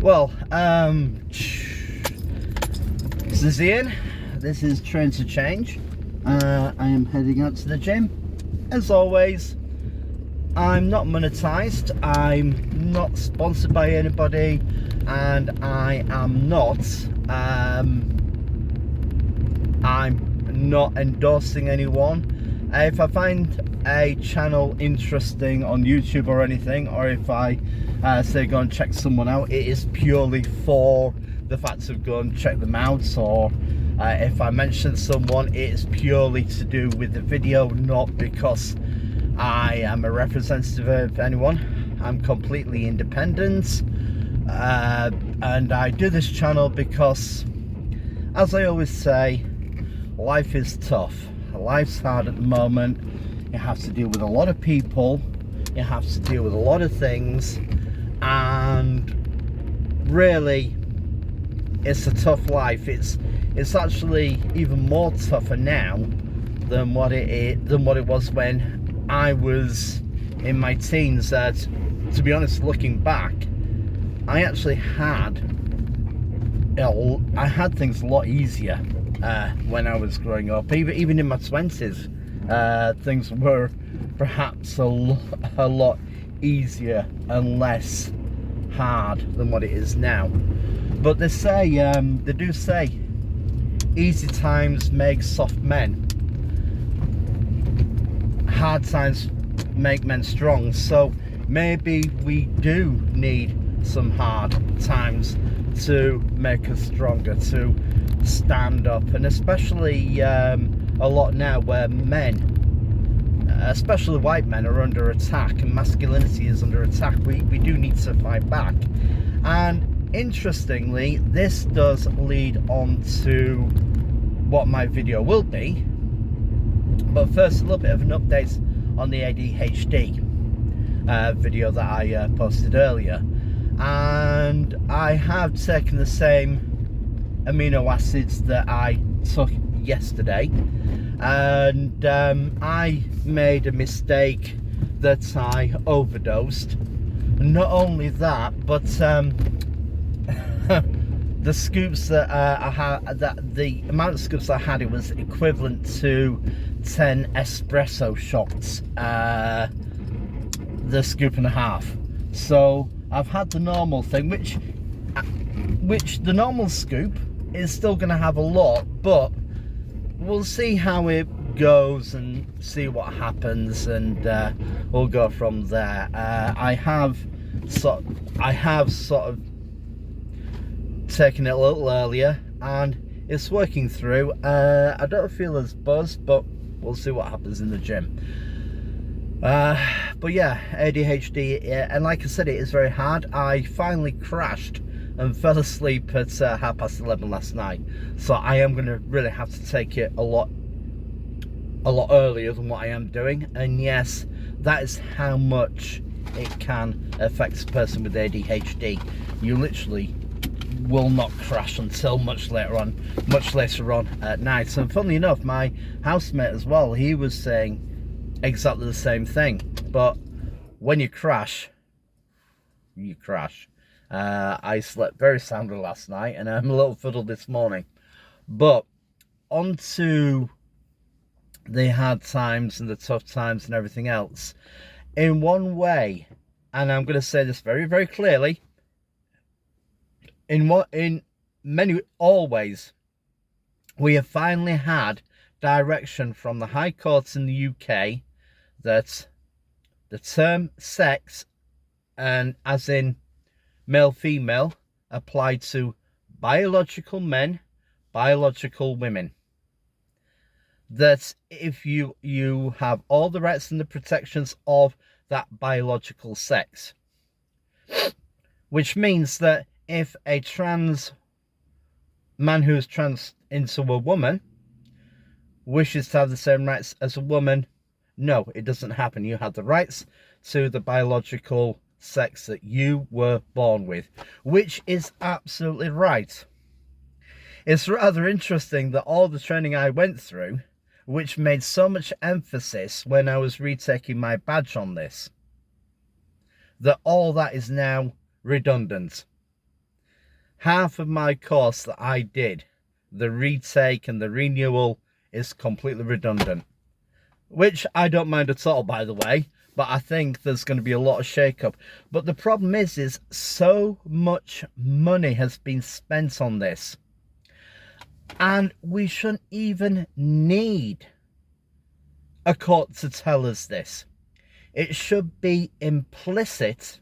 Well, this is Ian. This is Train to Change. I am heading out to the gym. As always, I'm not monetized, I'm not sponsored by anybody, and I am not I'm not endorsing anyone. If I find a channel interesting on YouTube or anything, or if I say go and check someone out, it is purely for the fact of go and check them out, or if I mention someone, it is purely to do with the video, not because I am a representative of anyone. I'm completely independent, and I do this channel because, as I always say, life is tough. Life's hard at the moment. You have to deal with a lot of people, you have to deal with a lot of things, and really it's a tough life. It's actually even more tougher now than what it was when I was in my teens. To be honest, looking back, I actually had things a lot easier when I was growing up. Even in my 20s, things were perhaps a lot easier and less hard than what it is now. But they do say, easy times make soft men, hard times make men strong. So maybe we do need some hard times to make us stronger, to stand up. And especially a lot now where men, especially white men, are under attack and masculinity is under attack, we do need to fight back. And interestingly, this does lead on to what my video will be. But first, a little bit of an update on the ADHD video that I posted earlier. And I have taken the same amino acids that I took yesterday, and I made a mistake that I overdosed. Not only that, but the scoops that I had, the amount of scoops I had, it was equivalent to 10 espresso shots, the scoop and a half. So I've had the normal thing, which the normal scoop is still going to have a lot, but we'll see how it goes and see what happens, and we'll go from there. I have sort of taken it a little earlier, and it's working through. I don't feel as buzzed, but we'll see what happens in the gym. But yeah, ADHD, and like I said, it is very hard. I finally crashed and fell asleep at 11:30 last night, so I am going to really have to take it a lot earlier than what I am doing. And yes, that is how much it can affect a person with ADHD. You literally will not crash until much later on at night. And funnily enough, my housemate as well, he was saying exactly the same thing. But when you crash, you crash. I slept very soundly last night, and I'm a little fuddled this morning. But on to the hard times and the tough times and everything else. In one way, and I'm going to say this very, very clearly, in all ways, we have finally had direction from the High Court in the UK that the term sex, and as in male female, apply to biological men, biological women. That if you have all the rights and the protections of that biological sex, which means that if a trans man who's trans into a woman wishes to have the same rights as a woman, no, it doesn't happen. You have the rights to the biological sex that you were born with, which is absolutely right. It's rather interesting that all the training I went through, which made so much emphasis when I was retaking my badge on this, that all that is now redundant. half of my course that I did, the retake and the renewal, is completely redundant. Which I don't mind at all, by the way, but I think there's going to be a lot of shake-up. But the problem is so much money has been spent on this. And we shouldn't even need a court to tell us this. It should be implicit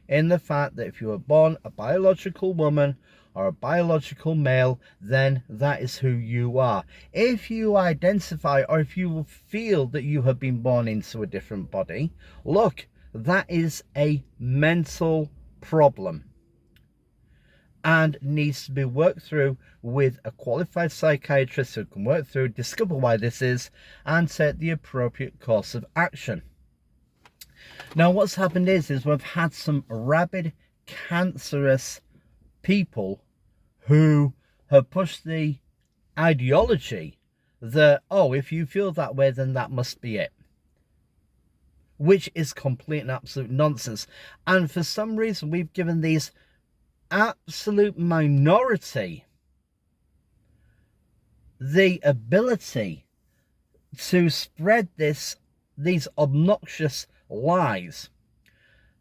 in the fact that if you were born a biological woman or a biological male, then that is who you are. If you identify, or if you feel that you have been born into a different body, look, that is a mental problem and needs to be worked through with a qualified psychiatrist who can work through, discover why this is, and take the appropriate course of action. Now, what's happened is we've had some rabid, cancerous people who have pushed the ideology that, oh, if you feel that way, then that must be it. Which is complete and absolute nonsense. And for some reason, we've given these absolute minority the ability to spread these obnoxious lies,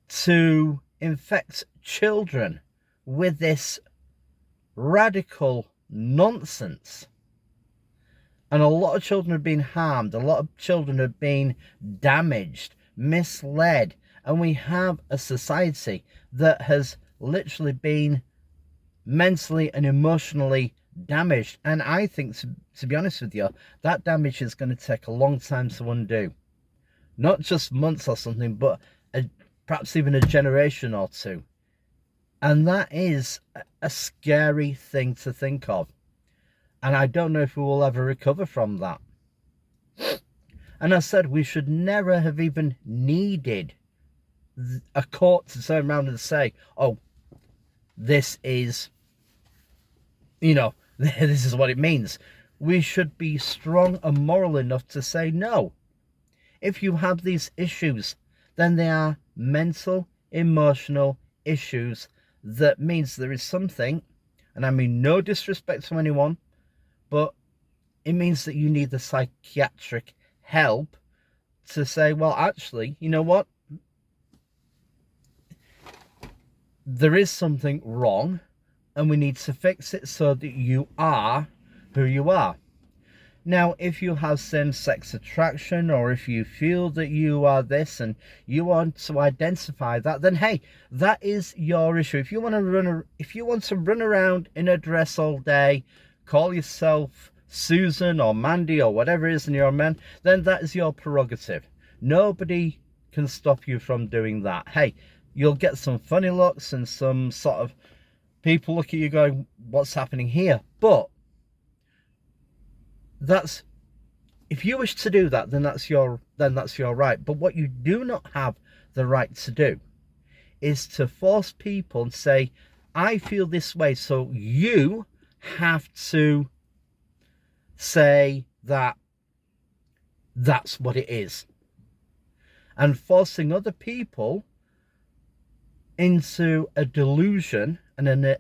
to infect children with this radical nonsense. And a lot of children have been harmed, a lot of children have been damaged, misled, and we have a society that has literally been mentally and emotionally damaged. And I think, to be honest with you, that damage is going to take a long time to undo. Not just months or something, but perhaps even a generation or two. And that is a scary thing to think of. And I don't know if we will ever recover from that. And I said we should never have even needed a court to turn around and say, oh, this is, this is what it means. We should be strong and moral enough to say no. If you have these issues, then they are mental, emotional issues. That means there is something, and I mean no disrespect to anyone, but it means that you need the psychiatric help to say, well, actually, you know what? There is something wrong, and we need to fix it so that you are who you are. Now, if you have same-sex attraction, or if you feel that you are this and you want to identify that, then hey, that is your issue. If you want to run around in a dress all day, call yourself Susan or Mandy or whatever it is in your man, then that is your prerogative. Nobody can stop you from doing that. Hey, you'll get some funny looks and some sort of people look at you going, what's happening here? But that's, if you wish to do that, then that's your right. But what you do not have the right to do is to force people and say, I feel this way, so you have to say that that's what it is. And forcing other people into a delusion and an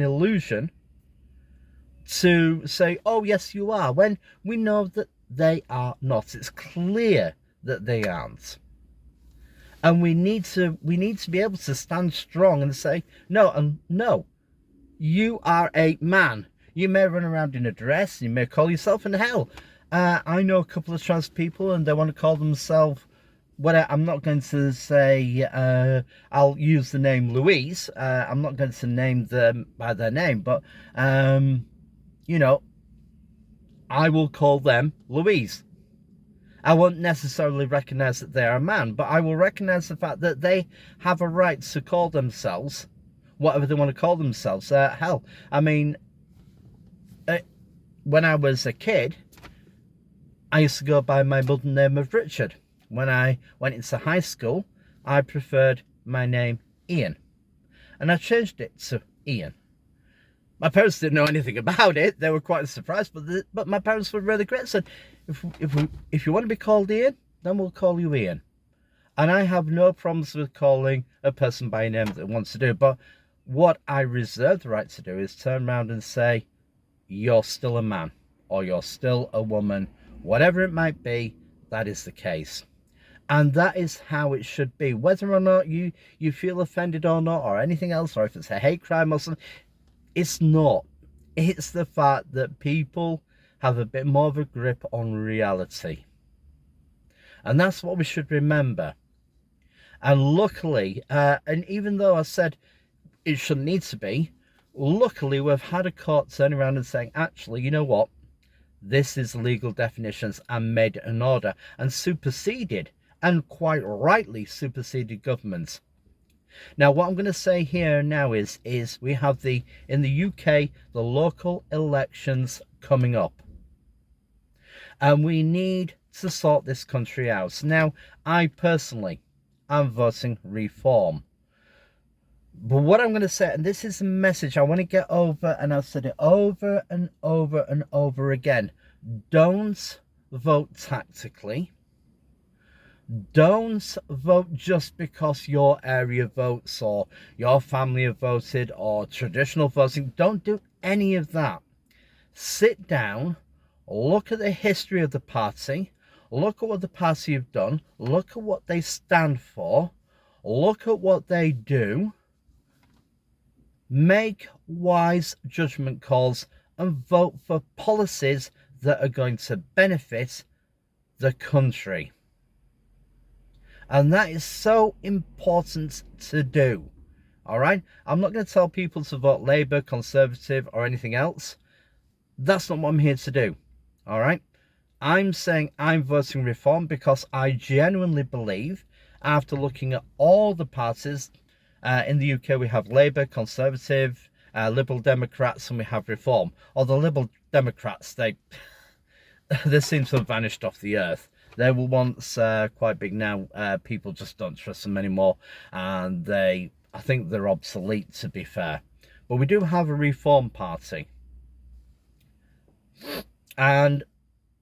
illusion to say, oh yes, you are, when we know that they are not. It's clear that they aren't. And we need to be able to stand strong and say, no, you are a man. You may run around in a dress, you may call yourself in hell. I know a couple of trans people and they want to call themselves, I'm not going to say, I'll use the name Louise. I'm not going to name them by their name, but I will call them Louise. I won't necessarily recognise that they are a man, but I will recognise the fact that they have a right to call themselves whatever they want to call themselves. Hell, I mean, when I was a kid, I used to go by my middle name of Richard. When I went into high school, I preferred my name Ian, and I changed it to Ian. My parents didn't know anything about it. They were quite surprised, but my parents were really great. Said, if you want to be called Ian, then we'll call you Ian. And I have no problems with calling a person by a name that wants to do. But What I reserve the right to do is turn around and say, you're still a man, or you're still a woman, whatever it might be, that is the case. And that is how it should be, whether or not you feel offended or not, or anything else, or if it's a hate crime or something. It's not. It's the fact that people have a bit more of a grip on reality. And that's what we should remember. And luckily, and even though I said it shouldn't need to be, luckily we've had a court turn around and saying, actually, you know what? This is legal definitions, and made an order and superseded, and quite rightly superseded, governments. Now, what I'm going to say here now is we have in the UK, the local elections coming up. And we need to sort this country out. Now, I personally am voting reform. But what I'm going to say, and this is a message I want to get over, and I've said it over and over and over again. Don't vote tactically. Don't vote just because your area votes or your family have voted or traditional voting. Don't do any of that. Sit down, look at the history of the party, look at what the party have done, look at what they stand for, look at what they do, make wise judgment calls, and vote for policies that are going to benefit the country. And that is so important to do. All right? I'm not going to tell people to vote Labour, Conservative, or anything else. That's not what I'm here to do. All right? I'm saying I'm voting reform because I genuinely believe, after looking at all the parties, in the UK we have Labour, Conservative, Liberal Democrats, and we have Reform. Or the Liberal Democrats, they seem to have vanished off the earth. They were once quite big. Now people just don't trust them anymore, and I think they're obsolete, to be fair. But we do have a Reform Party. And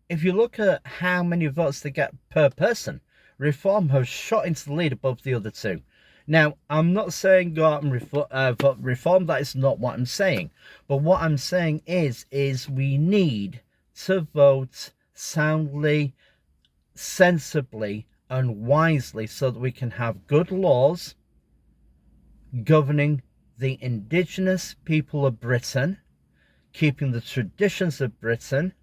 if you look at how many votes they get per person, Reform has shot into the lead above the other two. Now, I'm not saying go out and vote Reform. That is not what I'm saying. But what I'm saying is we need to vote soundly, sensibly, and wisely, so that we can have good laws governing the indigenous people of Britain, keeping the traditions of Britain,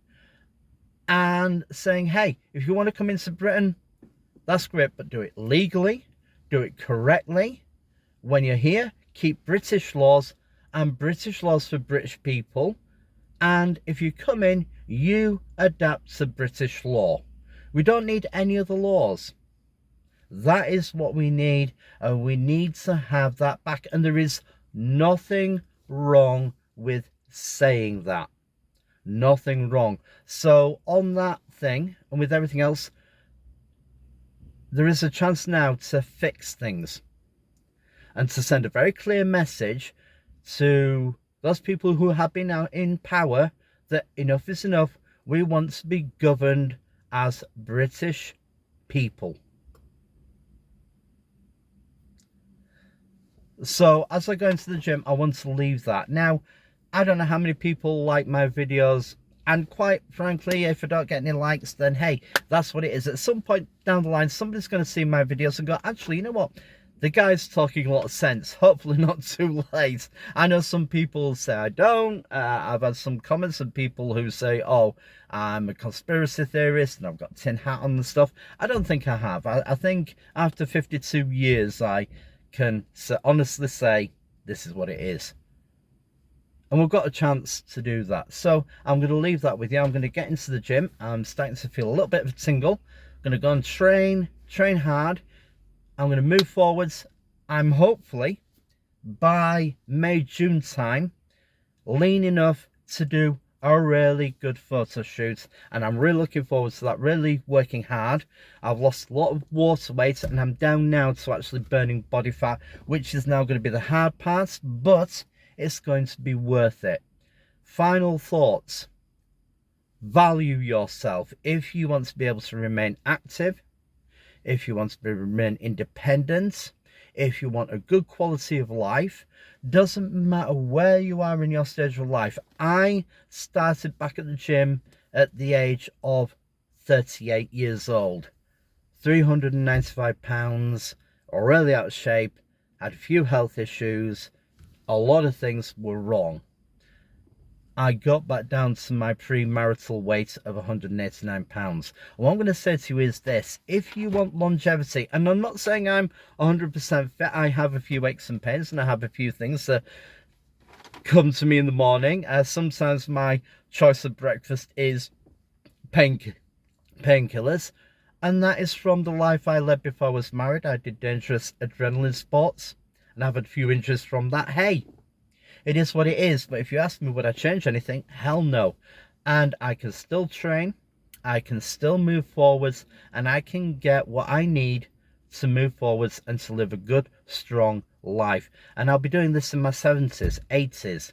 and saying, hey, if you want to come into Britain, that's great, but do it legally, do it correctly. When you're here, keep British laws, and British laws for British people. And if you come in, you adapt to British law. We don't need any other laws. That is what we need, and we need to have that back. And there is nothing wrong with saying that. Nothing wrong. So on that thing, and with everything else, there is a chance now to fix things and to send a very clear message to those people who have been out in power that enough is enough. We want to be governed as British people. So as I go into the gym, I want to leave that. Now, I don't know how many people like my videos, and quite frankly, if I don't get any likes, then hey, that's what it is. At some point down the line, somebody's going to see my videos and go, actually, you know what? The guy's talking a lot of sense. Hopefully not too late. I know some people say I don't. I've had some comments of people who say, oh, I'm a conspiracy theorist and I've got tin hat on and stuff. I don't think I have. I think after 52 years, I can honestly say this is what it is. And we've got a chance to do that. So I'm going to leave that with you. I'm going to get into the gym. I'm starting to feel a little bit of a tingle. I'm going to go and train hard. I'm going to move forwards. I'm hopefully by May, June time, lean enough to do a really good photo shoot. And I'm really looking forward to that, really working hard. I've lost a lot of water weight and I'm down now to actually burning body fat, which is now going to be the hard part, but it's going to be worth it. Final thoughts. Value yourself. If you want to be able to remain active, if you want to remain independent, if you want a good quality of life, doesn't matter where you are in your stage of life. I started back at the gym at the age of 38 years old, 395 pounds, really out of shape, had a few health issues, a lot of things were wrong. I got back down to my premarital weight of 189 pounds. What I'm going to say to you is this: if you want longevity, and I'm not saying I'm 100% fit, I have a few aches and pains, and I have a few things that come to me in the morning. Sometimes my choice of breakfast is painkillers, and that is from the life I led before I was married. I did dangerous adrenaline sports, and I've had a few injuries from that. Hey, it is what it is. But if you ask me, would I change anything? Hell no. And I can still train, I can still move forwards, and I can get what I need to move forwards and to live a good, strong life. And I'll be doing this in my 70s, 80s.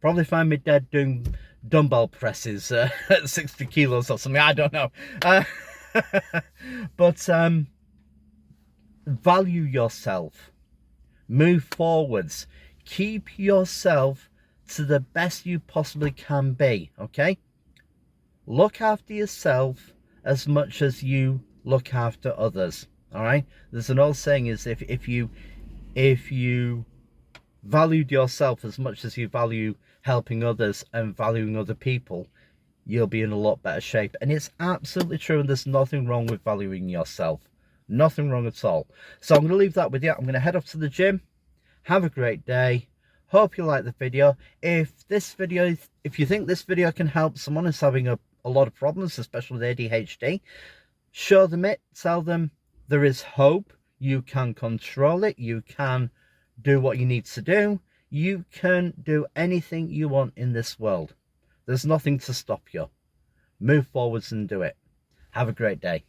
Probably find me dead doing dumbbell presses at 60 kilos or something. I don't know. But value yourself. Move forwards. Keep yourself to the best you possibly can be, okay? Look after yourself as much as you look after others, all right? There's an old saying is if you valued yourself as much as you value helping others and valuing other people, you'll be in a lot better shape. And it's absolutely true, and there's nothing wrong with valuing yourself. Nothing wrong at all. So I'm going to leave that with you. I'm going to head off to the gym. Have a great day. Hope you like the video. If you think this video can help someone who's having a lot of problems, especially with ADHD, show them it. Tell them there is hope. You can control it. You can do what you need to do. You can do anything you want in this world. There's nothing to stop you. Move forwards and do it. Have a great day.